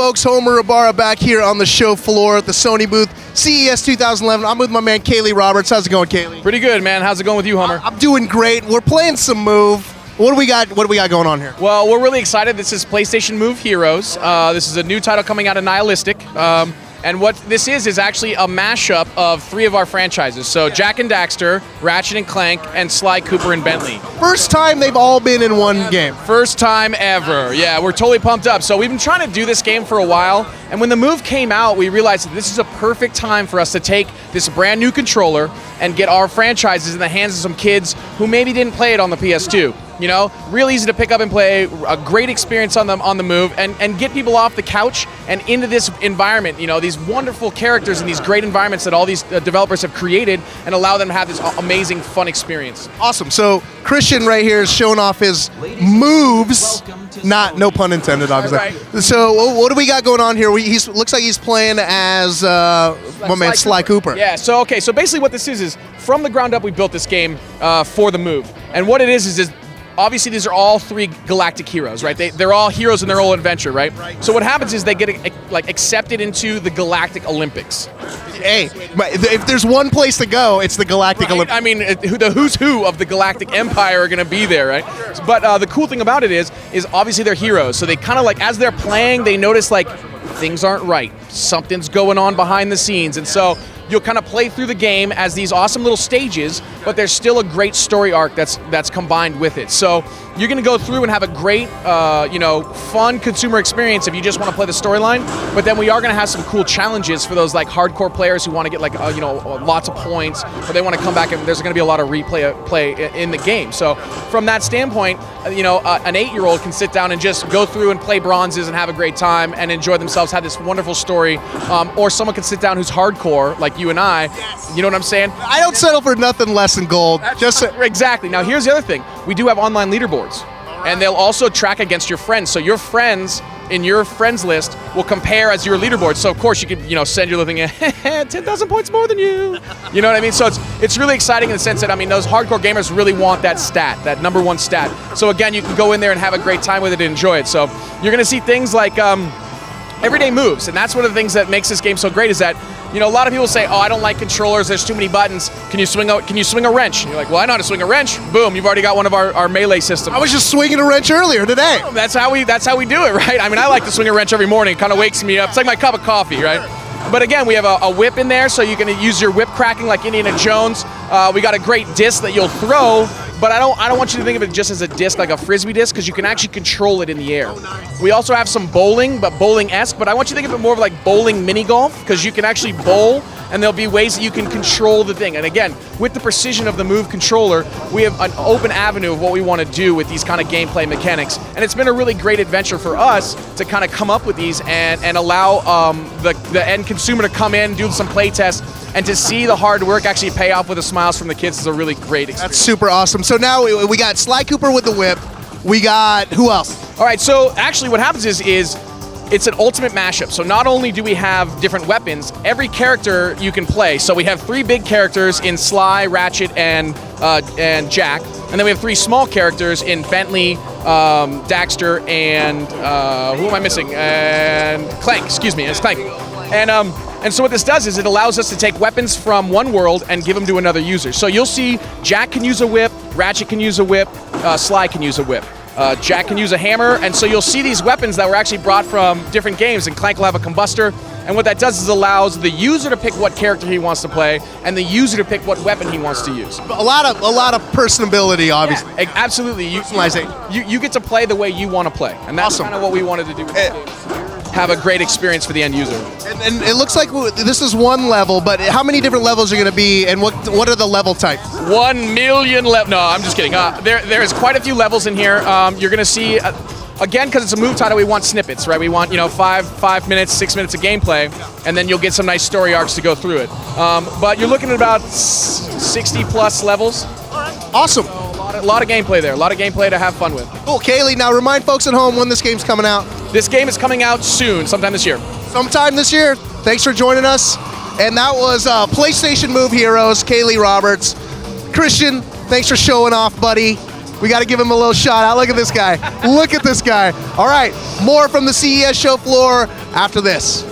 folks? Homer Ibarra back here on the show floor at the Sony booth, CES 2011. I'm with my man, Kaylee Roberts. How's it going, Kaylee? Pretty good, man. How's it going with you, Homer? I'm doing great. We're playing some Move. What do we got going on here? Well, we're really excited. This is PlayStation Move Heroes. This is a new title coming out of Nihilistic. And what this is actually a mashup of 3 of our franchises. So Jak and Daxter, Ratchet and Clank, and Sly Cooper and Bentley. First time they've all been in one game. First time ever. Yeah, we're totally pumped up. So we've been trying to do this game for a while, and when the Move came out, we realized that this is a perfect time for us to take this brand new controller and get our franchises in the hands of some kids who maybe didn't play it on the PS2. You know, real easy to pick up and play, a great experience on the Move, and get people off the couch and into this environment. You know, these wonderful characters and these great environments that all these developers have created, and allow them to have this amazing, fun experience. Awesome. So Christian right here is showing off his moves. No pun intended, obviously. Right. So what do we got going on here? Looks like he's playing as my man Sly Cooper. Yeah. So basically what this is from the ground up we built this game for the Move, and what it is obviously, these are all 3 galactic heroes, right? They're all heroes in their own adventure, right? So what happens is they get accepted into the Galactic Olympics. Hey, if there's one place to go, it's the Galactic Olympics. I mean, the who's who of the Galactic Empire are going to be there, right? But the cool thing about it is obviously they're heroes. So they kind of as they're playing, they notice things aren't right. Something's going on behind the scenes, and so you'll kind of play through the game as these awesome little stages, but there's still a great story arc that's combined with it. So you're going to go through and have a great, fun consumer experience if you just want to play the storyline. But then we are going to have some cool challenges for those hardcore players who want to get lots of points, or they want to come back, and there's going to be a lot of play in the game. So from that standpoint, an 8-year-old can sit down and just go through and play bronzes and have a great time and enjoy themselves, have this wonderful story. Or someone can sit down who's hardcore, like you and I. Yes. You know what I'm saying? I don't settle for nothing less than gold. Exactly. Now here's the other thing. We do have online leaderboards, and they'll also track against your friends. So your friends in your friends list will compare as your leaderboard. So of course you could send your living 10,000 points more than you. You know what I mean? So it's really exciting in the sense that those hardcore gamers really want that stat, that number 1 stat. So again, you can go in there and have a great time with it and enjoy it. So you're going to see things like everyday moves, and that's one of the things that makes this game so great is that a lot of people say, oh, I don't like controllers, there's too many buttons, can you swing a wrench? And you're like, well, I know how to swing a wrench. Boom, you've already got one of our melee systems. I was just swinging a wrench earlier today. That's how we do it, right? I like to swing a wrench every morning. It kind of wakes me up. It's like my cup of coffee, right? But again, we have a whip in there, so you can use your whip cracking like Indiana Jones. We got a great disc that you'll throw, but I don't want you to think of it just as a disc, like a frisbee disc, because you can actually control it in the air. Oh, nice. We also have some bowling, but bowling-esque, but I want you to think of it more of like bowling mini golf, because you can actually bowl, and there'll be ways that you can control the thing. And again, with the precision of the Move controller, we have an open avenue of what we want to do with these kind of gameplay mechanics. And it's been a really great adventure for us to kind of come up with these and allow the end consumer to come in, do some play tests, and to see the hard work actually pay off with the smiles from the kids is a really great experience. That's super awesome. So now we got Sly Cooper with the whip. We got, who else? All right, so actually what happens is it's an ultimate mashup. So not only do we have different weapons, every character you can play. So we have 3 big characters in Sly, Ratchet, and Jak. And then we have 3 small characters in Bentley, Daxter, and who am I missing? And Clank, excuse me, it's Clank. And so what this does is it allows us to take weapons from one world and give them to another user. So you'll see Jak can use a whip, Ratchet can use a whip, Sly can use a whip. Jak can use a hammer, and so you'll see these weapons that were actually brought from different games, and Clank will have a combustor, and what that does is allows the user to pick what character he wants to play, and the user to pick what weapon he wants to use. A lot of personability, obviously. Yeah, absolutely. You get to play the way you want to play, and that's kind of what we wanted to do with this game. Have a great experience for the end user. And it looks like this is one level, but how many different levels are going to be, and what are the level types? 1 million levels. No, I'm just kidding. There's quite a few levels in here. You're going to see, again, because it's a Move title, we want snippets, right? We want 5 minutes, 6 minutes of gameplay, and then you'll get some nice story arcs to go through it. But you're looking at about 60 plus levels. Awesome. A lot of gameplay there. A lot of gameplay to have fun with. Cool. Kaylee, now remind folks at home when this game's coming out. This game is coming out soon, sometime this year. Sometime this year. Thanks for joining us. And that was PlayStation Move Heroes, Kaylee Roberts. Christian, thanks for showing off, buddy. We got to give him a little shout out. Look at this guy. Look at this guy. All right, more from the CES show floor after this.